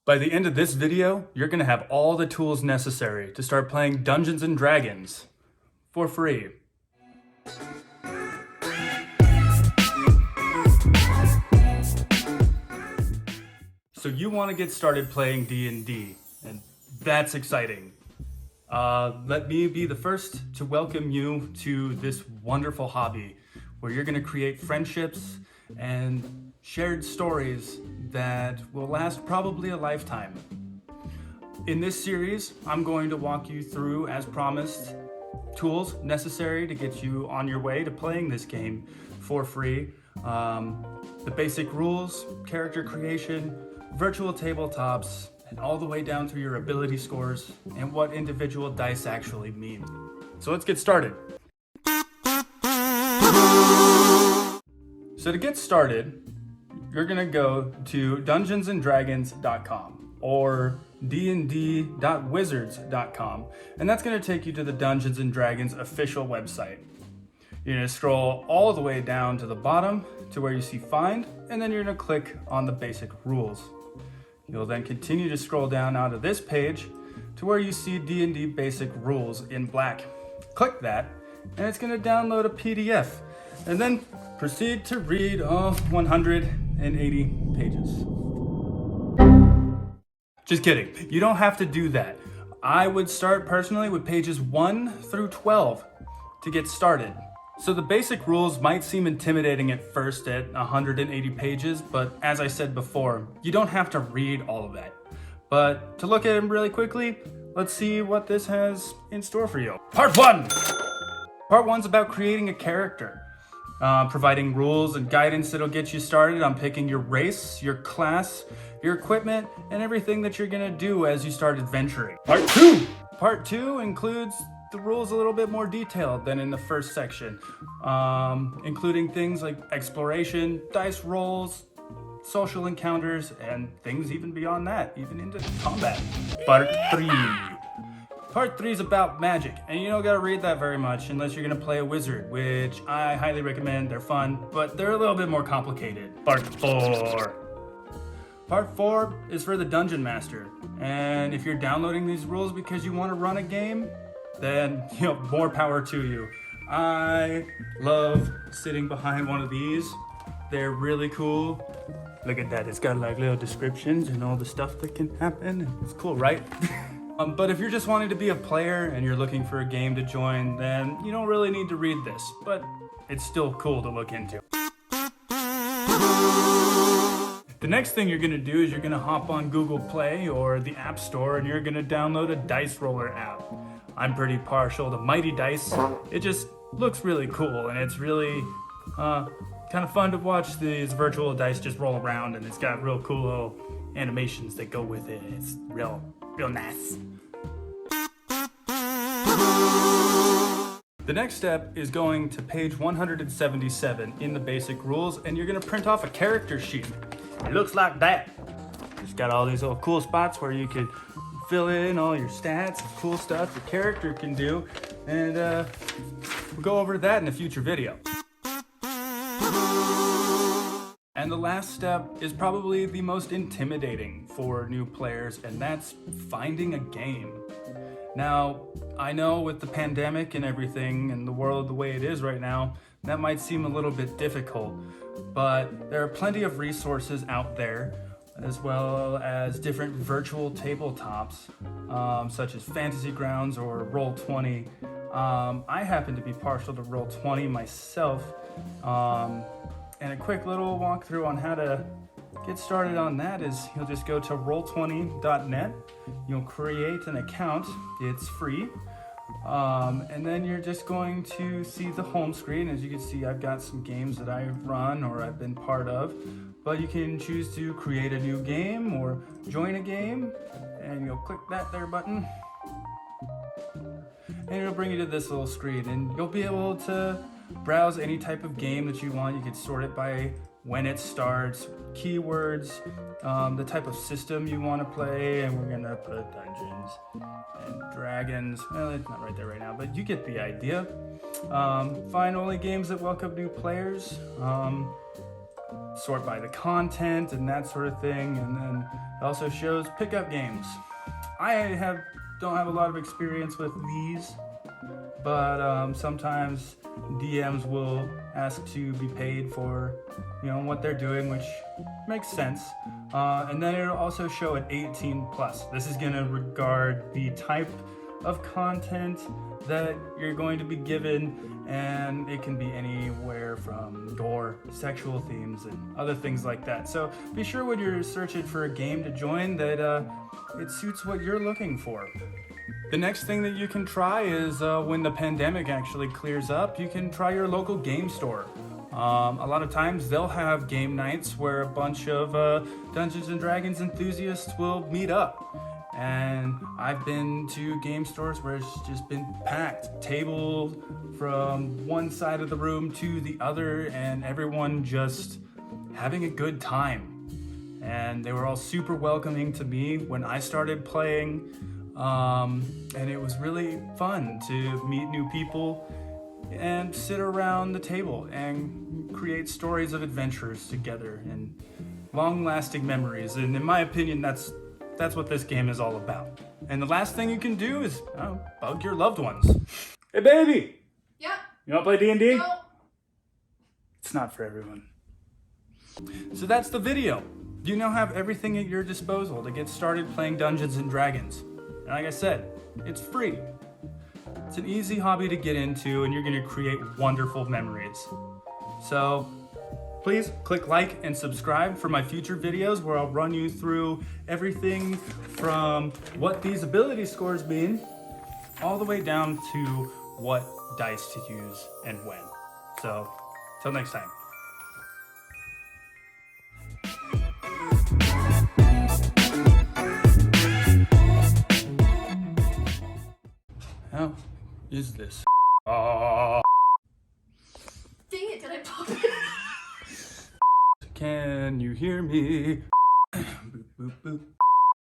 By the end of this video, you're gonna have all the tools necessary to start playing Dungeons and Dragons for free. So you want to get started playing D&D, and that's exciting. Let me be the first to welcome you to this wonderful hobby where you're gonna create friendships and shared stories that will last probably a lifetime. In this series, I'm going to walk you through, as promised, tools necessary to get you on your way to playing this game for free. The basic rules, character creation, virtual tabletops, and all the way down through your ability scores and what individual dice actually mean. So let's get started. So to get started, you're gonna go to dungeonsanddragons.com or dnd.wizards.com, and that's gonna take you to the Dungeons and Dragons official website. You're gonna scroll all the way down to the bottom to where you see Find, and then you're gonna click on the basic rules. You'll then continue to scroll down out of this page to where you see D&D basic rules in black. Click that, and it's gonna download a PDF, and then proceed to read all 180 pages. Just kidding, you don't have to do that. I would start personally with pages 1 through 12 to get started. So the basic rules might seem intimidating at first at 180 pages, but as I said before, you don't have to read all of that. But to look at them really quickly, let's see what this has in store for you. Part 1! Part 1's about creating a character. Providing rules and guidance that'll get you started on picking your race, your class, your equipment, and everything that you're gonna do as you start adventuring. Part 2! Part 2 includes the rules a little bit more detailed than in the first section, including things like exploration, dice rolls, social encounters, and things even beyond that, even into combat. Part 3. Part 3 is about magic, and you don't gotta read that very much unless you're gonna play a wizard, which I highly recommend. They're fun, but they're a little bit more complicated. Part 4. Part 4 is for the Dungeon Master, and if you're downloading these rules because you want to run a game, then more power to you. I love sitting behind one of these. They're really cool. Look at that, it's got like little descriptions and all the stuff that can happen. It's cool, right? But if you're just wanting to be a player and you're looking for a game to join, then you don't really need to read this, but it's still cool to look into. The next thing you're gonna do is you're gonna hop on Google Play or the App Store and you're gonna download a dice roller app. I'm pretty partial to Mighty Dice. It just looks really cool and it's really kind of fun to watch these virtual dice just roll around, and it's got real cool little animations that go with it. It's real nice. The next step is going to page 177 in the basic rules, and you're gonna print off a character sheet. It looks like that. It's got all these little cool spots where you could fill in all your stats, cool stuff your character can do, and we'll go over that in a future video. And the last step is probably the most intimidating for new players, and that's finding a game. Now, I know with the pandemic and everything and the world the way it is right now, that might seem a little bit difficult, but there are plenty of resources out there, as well as different virtual tabletops, such as Fantasy Grounds or Roll20. I happen to be partial to Roll20 myself, and a quick little walkthrough on how to get started on that is you'll just go to roll20.net, you'll create an account, it's free, and then you're just going to see the home screen. As you can see, I've got some games that I run or I've been part of, but you can choose to create a new game or join a game, and you'll click that there button, and it'll bring you to this little screen, and you'll be able to browse any type of game that you want. You can sort it by when it starts, keywords, the type of system you want to play, and we're gonna put Dungeons and Dragons. Well, it's not right there right now, but you get the idea. Find only games that welcome new players. sort by the content and that sort of thing. And then it also shows pickup games. Don't have a lot of experience with these, but sometimes DMs will ask to be paid for, what they're doing, which makes sense. And then it'll also show an 18 plus. This is gonna regard the type of content that you're going to be given, and it can be anywhere from gore, sexual themes, and other things like that. So be sure when you're searching for a game to join that it suits what you're looking for. The next thing that you can try is when the pandemic actually clears up, you can try your local game store. A lot of times they'll have game nights where a bunch of Dungeons and Dragons enthusiasts will meet up. And I've been to game stores where it's just been packed, tables from one side of the room to the other, and everyone just having a good time. And they were all super welcoming to me when I started playing. And it was really fun to meet new people and sit around the table and create stories of adventures together and long-lasting memories. And in my opinion, that's what this game is all about. And the last thing you can do is bug your loved ones. Hey, baby! Yeah? You wanna play D&D? No. It's not for everyone. So that's the video. You now have everything at your disposal to get started playing Dungeons and Dragons. And like I said, it's free. It's an easy hobby to get into, and you're gonna create wonderful memories. So please click like and subscribe for my future videos where I'll run you through everything from what these ability scores mean all the way down to what dice to use and when. So, till next time. How is this? Dang it, did I pop it? Can you hear me? Boop, boop, boop.